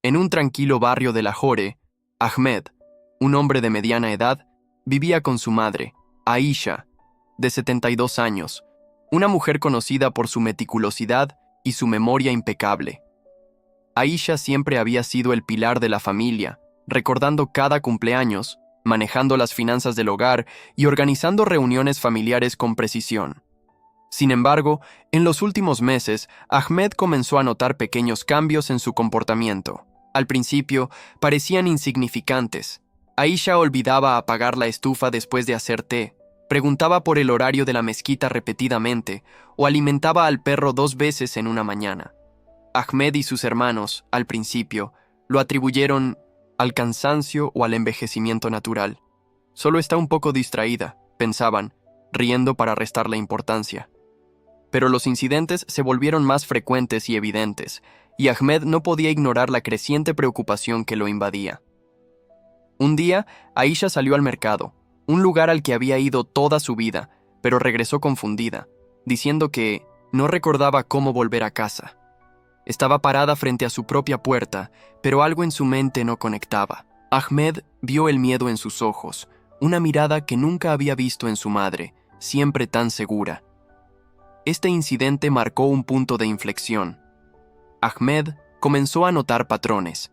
En un tranquilo barrio de Lahore, Ahmed, un hombre de mediana edad, vivía con su madre, Aisha, de 72 años, una mujer conocida por su meticulosidad y su memoria impecable. Aisha siempre había sido el pilar de la familia, recordando cada cumpleaños, manejando las finanzas del hogar y organizando reuniones familiares con precisión. Sin embargo, en los últimos meses, Ahmed comenzó a notar pequeños cambios en su comportamiento. Al principio, parecían insignificantes. Aisha olvidaba apagar la estufa después de hacer té, preguntaba por el horario de la mezquita repetidamente o alimentaba al perro 2 veces en una mañana. Ahmed y sus hermanos, al principio, lo atribuyeron al cansancio o al envejecimiento natural. Solo está un poco distraída, pensaban, riendo para restarle importancia. Pero los incidentes se volvieron más frecuentes y evidentes, y Ahmed no podía ignorar la creciente preocupación que lo invadía. Un día, Aisha salió al mercado, un lugar al que había ido toda su vida, pero regresó confundida, diciendo que no recordaba cómo volver a casa. Estaba parada frente a su propia puerta, pero algo en su mente no conectaba. Ahmed vio el miedo en sus ojos, una mirada que nunca había visto en su madre, siempre tan segura. Este incidente marcó un punto de inflexión. Ahmed comenzó a notar patrones.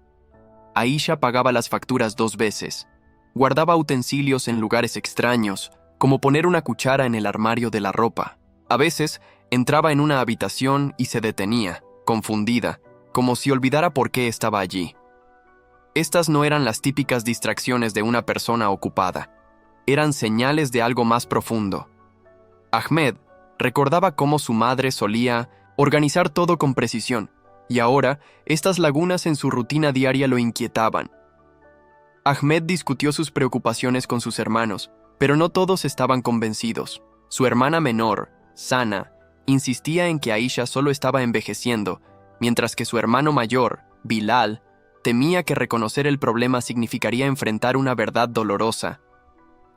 Aisha pagaba las facturas 2 veces, guardaba utensilios en lugares extraños, como poner una cuchara en el armario de la ropa. A veces, entraba en una habitación y se detenía, confundida, como si olvidara por qué estaba allí. Estas no eran las típicas distracciones de una persona ocupada, eran señales de algo más profundo. Ahmed recordaba cómo su madre solía organizar todo con precisión, y ahora estas lagunas en su rutina diaria lo inquietaban. Ahmed discutió sus preocupaciones con sus hermanos, pero no todos estaban convencidos. Su hermana menor, Sana, insistía en que Aisha solo estaba envejeciendo, mientras que su hermano mayor, Bilal, temía que reconocer el problema significaría enfrentar una verdad dolorosa.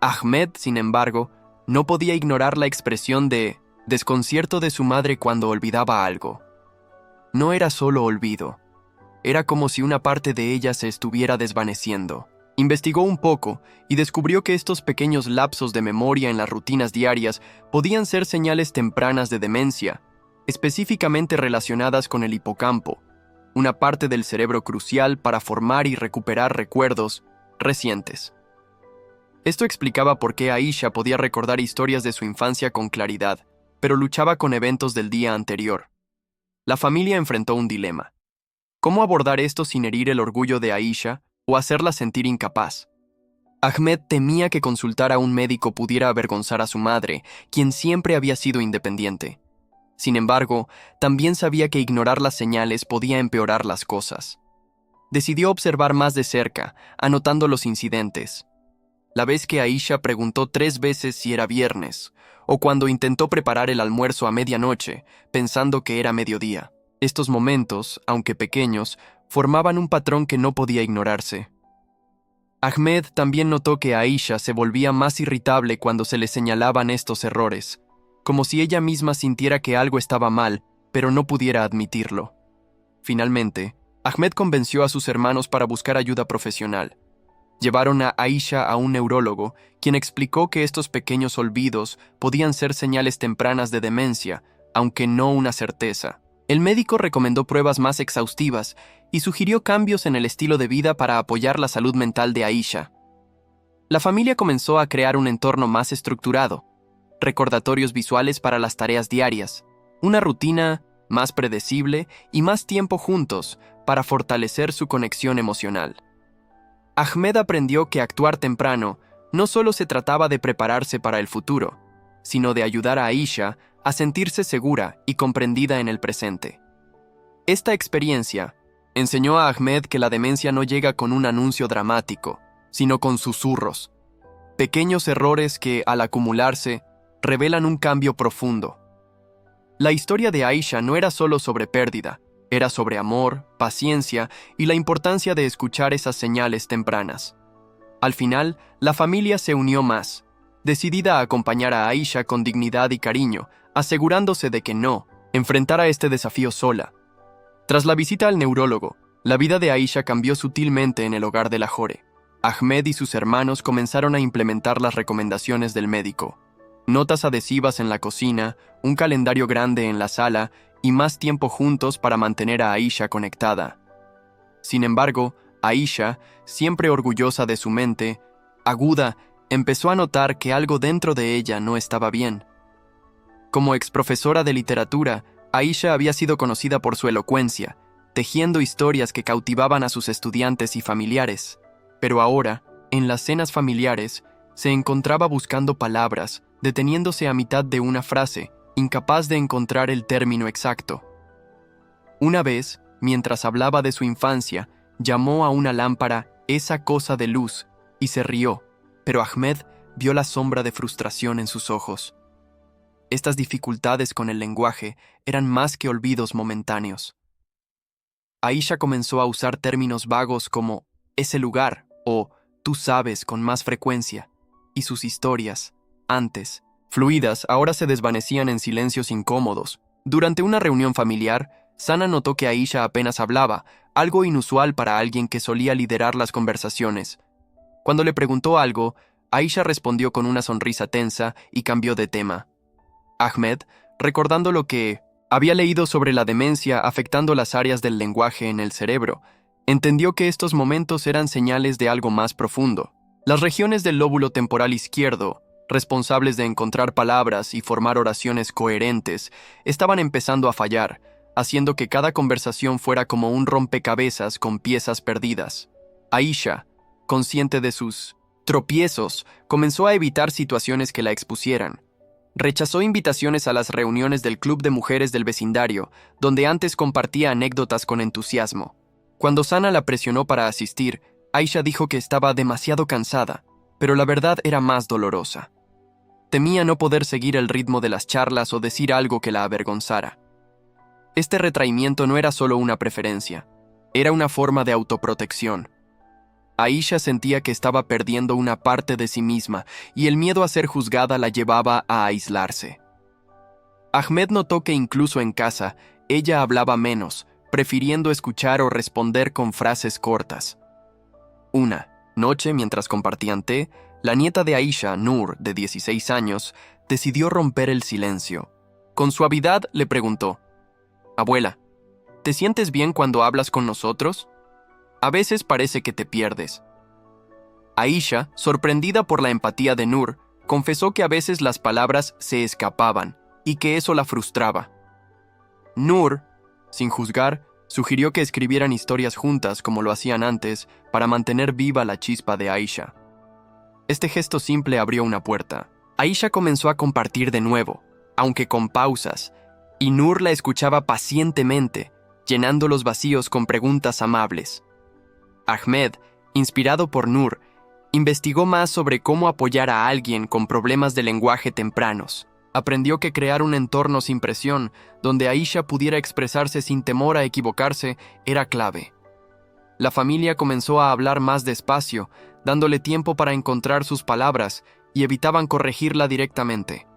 Ahmed, sin embargo, no podía ignorar la expresión de desconcierto de su madre cuando olvidaba algo. No era solo olvido, era como si una parte de ella se estuviera desvaneciendo. Investigó un poco y descubrió que estos pequeños lapsos de memoria en las rutinas diarias podían ser señales tempranas de demencia, específicamente relacionadas con el hipocampo, una parte del cerebro crucial para formar y recuperar recuerdos recientes. Esto explicaba por qué Aisha podía recordar historias de su infancia con claridad, pero luchaba con eventos del día anterior. La familia enfrentó un dilema. ¿Cómo abordar esto sin herir el orgullo de Aisha o hacerla sentir incapaz? Ahmed temía que consultar a un médico pudiera avergonzar a su madre, quien siempre había sido independiente. Sin embargo, también sabía que ignorar las señales podía empeorar las cosas. Decidió observar más de cerca, anotando los incidentes. La vez que Aisha preguntó 3 veces si era viernes, o cuando intentó preparar el almuerzo a medianoche, pensando que era mediodía. Estos momentos, aunque pequeños, formaban un patrón que no podía ignorarse. Ahmed también notó que Aisha se volvía más irritable cuando se le señalaban estos errores, como si ella misma sintiera que algo estaba mal, pero no pudiera admitirlo. Finalmente, Ahmed convenció a sus hermanos para buscar ayuda profesional. Llevaron a Aisha a un neurólogo, quien explicó que estos pequeños olvidos podían ser señales tempranas de demencia, aunque no una certeza. El médico recomendó pruebas más exhaustivas y sugirió cambios en el estilo de vida para apoyar la salud mental de Aisha. La familia comenzó a crear un entorno más estructurado, recordatorios visuales para las tareas diarias, una rutina más predecible y más tiempo juntos para fortalecer su conexión emocional. Ahmed aprendió que actuar temprano no solo se trataba de prepararse para el futuro, sino de ayudar a Aisha a sentirse segura y comprendida en el presente. Esta experiencia enseñó a Ahmed que la demencia no llega con un anuncio dramático, sino con susurros, pequeños errores que, al acumularse, revelan un cambio profundo. La historia de Aisha no era solo sobre pérdida, era sobre amor, paciencia y la importancia de escuchar esas señales tempranas. Al final, la familia se unió más, decidida a acompañar a Aisha con dignidad y cariño, asegurándose de que no enfrentara este desafío sola. Tras la visita al neurólogo, La vida de Aisha cambió sutilmente en el hogar de Lahore. Ahmed y sus hermanos comenzaron a implementar las recomendaciones del médico. Notas adhesivas en la cocina, un calendario grande en la sala y más tiempo juntos para mantener a Aisha conectada. Sin embargo, Aisha, siempre orgullosa de su mente, aguda, empezó a notar que algo dentro de ella no estaba bien. Como exprofesora de literatura, Aisha había sido conocida por su elocuencia, tejiendo historias que cautivaban a sus estudiantes y familiares. Pero ahora, en las cenas familiares, se encontraba buscando palabras, deteniéndose a mitad de una frase, incapaz de encontrar el término exacto. Una vez, mientras hablaba de su infancia, llamó a una lámpara esa cosa de luz y se rió, pero Ahmed vio la sombra de frustración en sus ojos. Estas dificultades con el lenguaje eran más que olvidos momentáneos. Aisha comenzó a usar términos vagos como ese lugar o tú sabes con más frecuencia, y sus historias, antes fluidas, ahora se desvanecían en silencios incómodos. Durante una reunión familiar, Sana notó que Aisha apenas hablaba, algo inusual para alguien que solía liderar las conversaciones. Cuando le preguntó algo, Aisha respondió con una sonrisa tensa y cambió de tema. Ahmed, recordando lo que había leído sobre la demencia afectando las áreas del lenguaje en el cerebro, entendió que estos momentos eran señales de algo más profundo. Las regiones del lóbulo temporal izquierdo, responsables de encontrar palabras y formar oraciones coherentes, estaban empezando a fallar, haciendo que cada conversación fuera como un rompecabezas con piezas perdidas. Aisha, consciente de sus tropiezos, comenzó a evitar situaciones que la expusieran. Rechazó invitaciones a las reuniones del club de mujeres del vecindario, donde antes compartía anécdotas con entusiasmo. Cuando Sana la presionó para asistir, Aisha dijo que estaba demasiado cansada, pero la verdad era más dolorosa. Temía no poder seguir el ritmo de las charlas o decir algo que la avergonzara. Este retraimiento no era solo una preferencia, era una forma de autoprotección. Aisha sentía que estaba perdiendo una parte de sí misma y el miedo a ser juzgada la llevaba a aislarse. Ahmed notó que incluso en casa, ella hablaba menos, prefiriendo escuchar o responder con frases cortas. Una noche, mientras compartían té, la nieta de Aisha, Nur, de 16 años, decidió romper el silencio. Con suavidad le preguntó: «Abuela, ¿te sientes bien cuando hablas con nosotros? A veces parece que te pierdes». Aisha, sorprendida por la empatía de Nur, confesó que a veces las palabras se escapaban y que eso la frustraba. Nur, sin juzgar, sugirió que escribieran historias juntas como lo hacían antes para mantener viva la chispa de Aisha. Este gesto simple abrió una puerta. Aisha comenzó a compartir de nuevo, aunque con pausas, y Nur la escuchaba pacientemente, llenando los vacíos con preguntas amables. Ahmed, inspirado por Nur, investigó más sobre cómo apoyar a alguien con problemas de lenguaje tempranos. Aprendió que crear un entorno sin presión, donde Aisha pudiera expresarse sin temor a equivocarse, era clave. La familia comenzó a hablar más despacio, dándole tiempo para encontrar sus palabras, y evitaban corregirla directamente.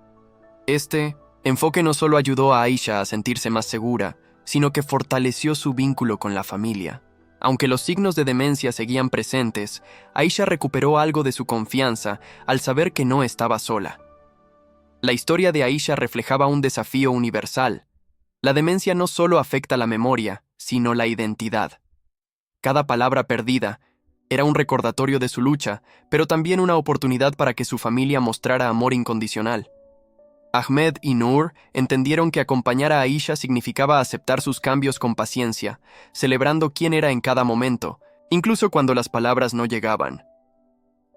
Este enfoque no solo ayudó a Aisha a sentirse más segura, sino que fortaleció su vínculo con la familia. Aunque los signos de demencia seguían presentes, Aisha recuperó algo de su confianza al saber que no estaba sola. La historia de Aisha reflejaba un desafío universal. La demencia no solo afecta la memoria, sino la identidad. Cada palabra perdida era un recordatorio de su lucha, pero también una oportunidad para que su familia mostrara amor incondicional. Ahmed y Nur entendieron que acompañar a Aisha significaba aceptar sus cambios con paciencia, celebrando quién era en cada momento, incluso cuando las palabras no llegaban.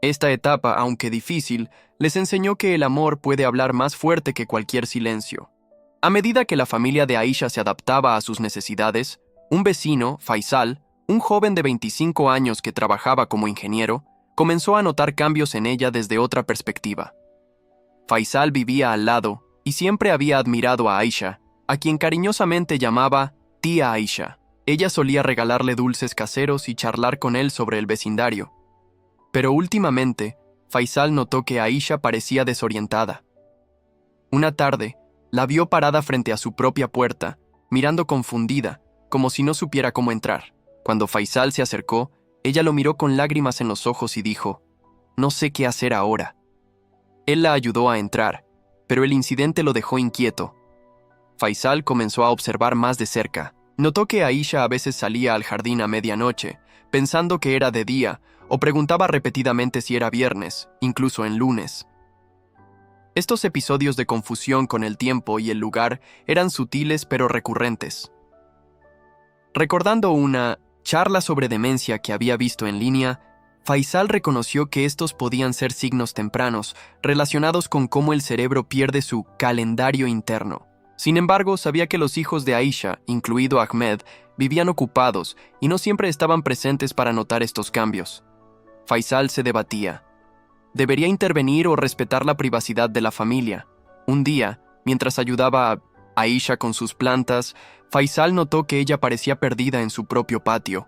Esta etapa, aunque difícil, les enseñó que el amor puede hablar más fuerte que cualquier silencio. A medida que la familia de Aisha se adaptaba a sus necesidades, un vecino, Faisal, un joven de 25 años que trabajaba como ingeniero, comenzó a notar cambios en ella desde otra perspectiva. Faisal vivía al lado y siempre había admirado a Aisha, a quien cariñosamente llamaba tía Aisha. Ella solía regalarle dulces caseros y charlar con él sobre el vecindario. Pero últimamente, Faisal notó que Aisha parecía desorientada. Una tarde, la vio parada frente a su propia puerta, mirando confundida, como si no supiera cómo entrar. Cuando Faisal se acercó, ella lo miró con lágrimas en los ojos y dijo: «No sé qué hacer ahora». Él la ayudó a entrar, pero el incidente lo dejó inquieto. Faisal comenzó a observar más de cerca. Notó que Aisha a veces salía al jardín a medianoche, pensando que era de día, o preguntaba repetidamente si era viernes, incluso en lunes. Estos episodios de confusión con el tiempo y el lugar eran sutiles pero recurrentes. Recordando una charla sobre demencia que había visto en línea, Faisal reconoció que estos podían ser signos tempranos relacionados con cómo el cerebro pierde su calendario interno. Sin embargo, sabía que los hijos de Aisha, incluido Ahmed, vivían ocupados y no siempre estaban presentes para notar estos cambios. Faisal se debatía. ¿Debería intervenir o respetar la privacidad de la familia? Un día, mientras ayudaba a Aisha con sus plantas, Faisal notó que ella parecía perdida en su propio patio.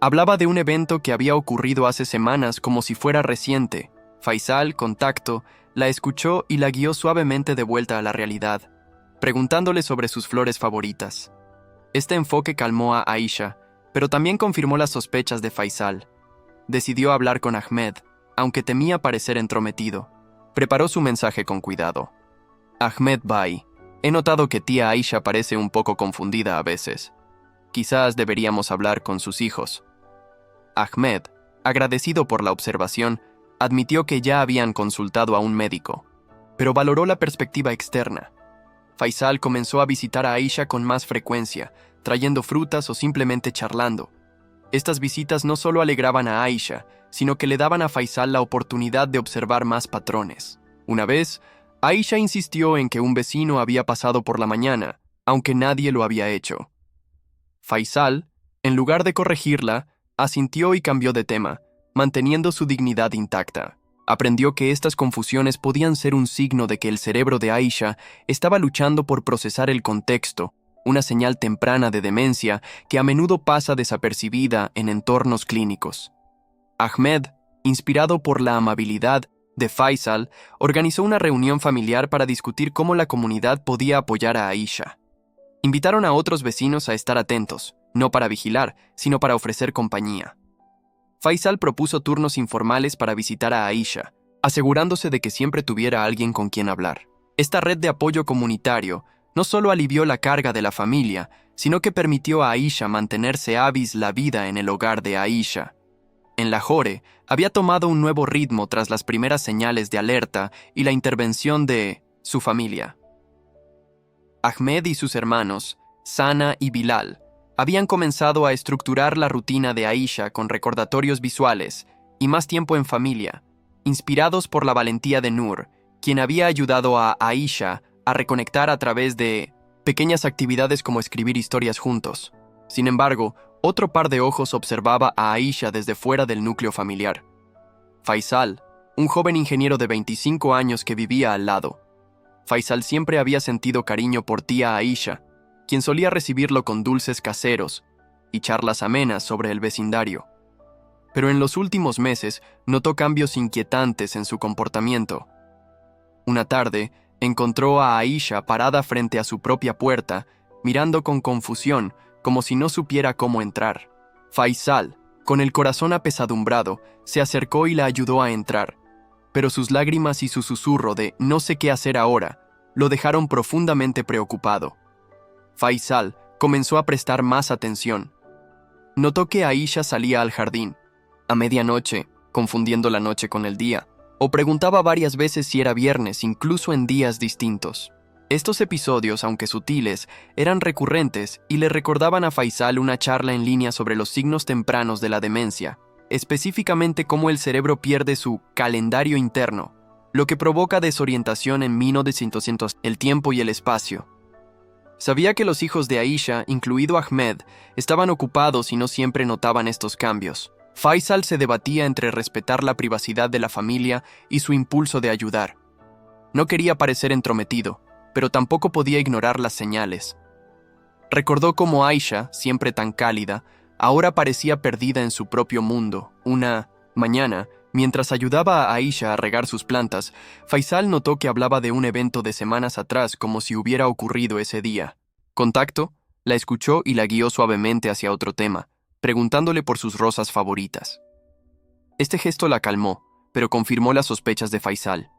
Hablaba de un evento que había ocurrido hace semanas como si fuera reciente. Faisal, con tacto, la escuchó y la guió suavemente de vuelta a la realidad, preguntándole sobre sus flores favoritas. Este enfoque calmó a Aisha, pero también confirmó las sospechas de Faisal. Decidió hablar con Ahmed, aunque temía parecer entrometido. Preparó su mensaje con cuidado. Ahmed Bhai, he notado que tía Aisha parece un poco confundida a veces. Quizás deberíamos hablar con sus hijos. Ahmed, agradecido por la observación, admitió que ya habían consultado a un médico, pero valoró la perspectiva externa. Faisal comenzó a visitar a Aisha con más frecuencia, trayendo frutas o simplemente charlando. Estas visitas no solo alegraban a Aisha, sino que le daban a Faisal la oportunidad de observar más patrones. Una vez, Aisha insistió en que un vecino había pasado por la mañana, aunque nadie lo había hecho. Faisal, en lugar de corregirla, asintió y cambió de tema, manteniendo su dignidad intacta. Aprendió que estas confusiones podían ser un signo de que el cerebro de Aisha estaba luchando por procesar el contexto, una señal temprana de demencia que a menudo pasa desapercibida en entornos clínicos. Ahmed, inspirado por la amabilidad de Faisal, organizó una reunión familiar para discutir cómo la comunidad podía apoyar a Aisha. Invitaron a otros vecinos a estar atentos, no para vigilar, sino para ofrecer compañía. Faisal propuso turnos informales para visitar a Aisha, asegurándose de que siempre tuviera alguien con quien hablar. Esta red de apoyo comunitario no solo alivió la carga de la familia, sino que permitió a Aisha mantenerse avis la vida en el hogar de Aisha. En Lahore, había tomado un nuevo ritmo tras las primeras señales de alerta y la intervención de su familia. Ahmed y sus hermanos, Sana y Bilal, habían comenzado a estructurar la rutina de Aisha con recordatorios visuales y más tiempo en familia, inspirados por la valentía de Nur, quien había ayudado a Aisha a reconectar a través de pequeñas actividades como escribir historias juntos. Sin embargo, otro par de ojos observaba a Aisha desde fuera del núcleo familiar. Faisal, un joven ingeniero de 25 años que vivía al lado. Faisal siempre había sentido cariño por tía Aisha, quien solía recibirlo con dulces caseros y charlas amenas sobre el vecindario. Pero en los últimos meses notó cambios inquietantes en su comportamiento. Una tarde, encontró a Aisha parada frente a su propia puerta, mirando con confusión, como si no supiera cómo entrar. Faisal, con el corazón apesadumbrado, se acercó y la ayudó a entrar, pero sus lágrimas y su susurro de «no sé qué hacer ahora» lo dejaron profundamente preocupado. Faisal comenzó a prestar más atención. Notó que Aisha salía al jardín, a medianoche, confundiendo la noche con el día, o preguntaba varias veces si era viernes, incluso en días distintos. Estos episodios, aunque sutiles, eran recurrentes y le recordaban a Faisal una charla en línea sobre los signos tempranos de la demencia, específicamente cómo el cerebro pierde su calendario interno, lo que provoca desorientación en 1900, el tiempo y el espacio. Sabía que los hijos de Aisha, incluido Ahmed, estaban ocupados y no siempre notaban estos cambios. Faisal se debatía entre respetar la privacidad de la familia y su impulso de ayudar. No quería parecer entrometido, pero tampoco podía ignorar las señales. Recordó cómo Aisha, siempre tan cálida, ahora parecía perdida en su propio mundo. Una mañana, mientras ayudaba a Aisha a regar sus plantas, Faisal notó que hablaba de un evento de semanas atrás como si hubiera ocurrido ese día. Con tacto, la escuchó y la guió suavemente hacia otro tema, preguntándole por sus rosas favoritas. Este gesto la calmó, pero confirmó las sospechas de Faisal.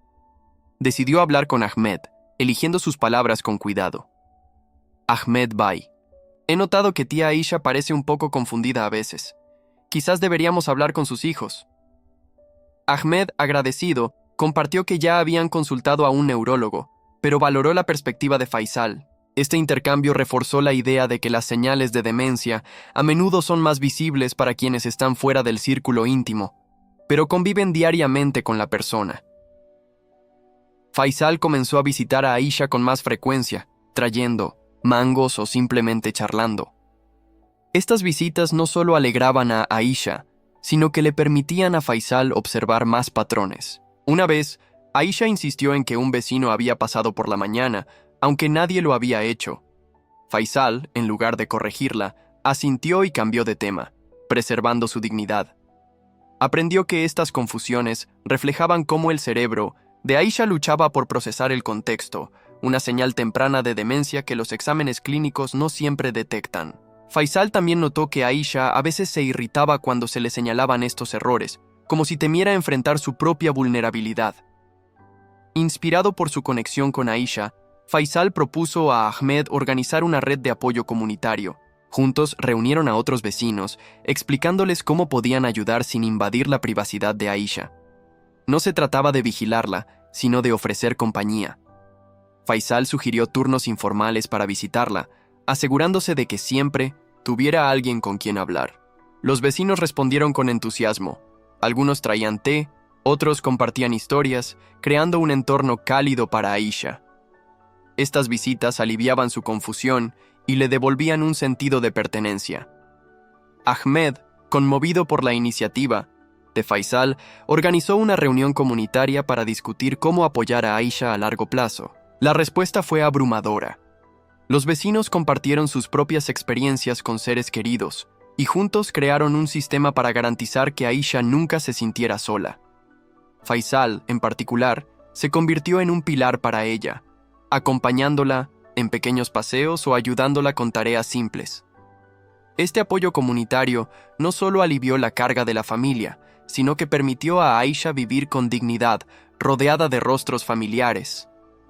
Decidió hablar con Ahmed, eligiendo sus palabras con cuidado. Ahmed Bey: he notado que tía Aisha parece un poco confundida a veces. Quizás deberíamos hablar con sus hijos. Ahmed, agradecido, compartió que ya habían consultado a un neurólogo, pero valoró la perspectiva de Faisal. Este intercambio reforzó la idea de que las señales de demencia a menudo son más visibles para quienes están fuera del círculo íntimo, pero conviven diariamente con la persona. Faisal comenzó a visitar a Aisha con más frecuencia, trayendo mangos o simplemente charlando. Estas visitas no solo alegraban a Aisha, sino que le permitían a Faisal observar más patrones. Una vez, Aisha insistió en que un vecino había pasado por la mañana, aunque nadie lo había hecho. Faisal, en lugar de corregirla, asintió y cambió de tema, preservando su dignidad. Aprendió que estas confusiones reflejaban cómo el cerebro de Aisha luchaba por procesar el contexto, una señal temprana de demencia que los exámenes clínicos no siempre detectan. Faisal también notó que Aisha a veces se irritaba cuando se le señalaban estos errores, como si temiera enfrentar su propia vulnerabilidad. Inspirado por su conexión con Aisha, Faisal propuso a Ahmed organizar una red de apoyo comunitario. Juntos reunieron a otros vecinos, explicándoles cómo podían ayudar sin invadir la privacidad de Aisha. No se trataba de vigilarla, sino de ofrecer compañía. Faisal sugirió turnos informales para visitarla, asegurándose de que siempre tuviera alguien con quien hablar. Los vecinos respondieron con entusiasmo. Algunos traían té, otros compartían historias, creando un entorno cálido para Aisha. Estas visitas aliviaban su confusión y le devolvían un sentido de pertenencia. Ahmed, conmovido por la iniciativa de Faisal, organizó una reunión comunitaria para discutir cómo apoyar a Aisha a largo plazo. La respuesta fue abrumadora. Los vecinos compartieron sus propias experiencias con seres queridos y juntos crearon un sistema para garantizar que Aisha nunca se sintiera sola. Faisal, en particular, se convirtió en un pilar para ella, acompañándola en pequeños paseos o ayudándola con tareas simples. Este apoyo comunitario no solo alivió la carga de la familia, sino que permitió a Aisha vivir con dignidad, rodeada de rostros familiares.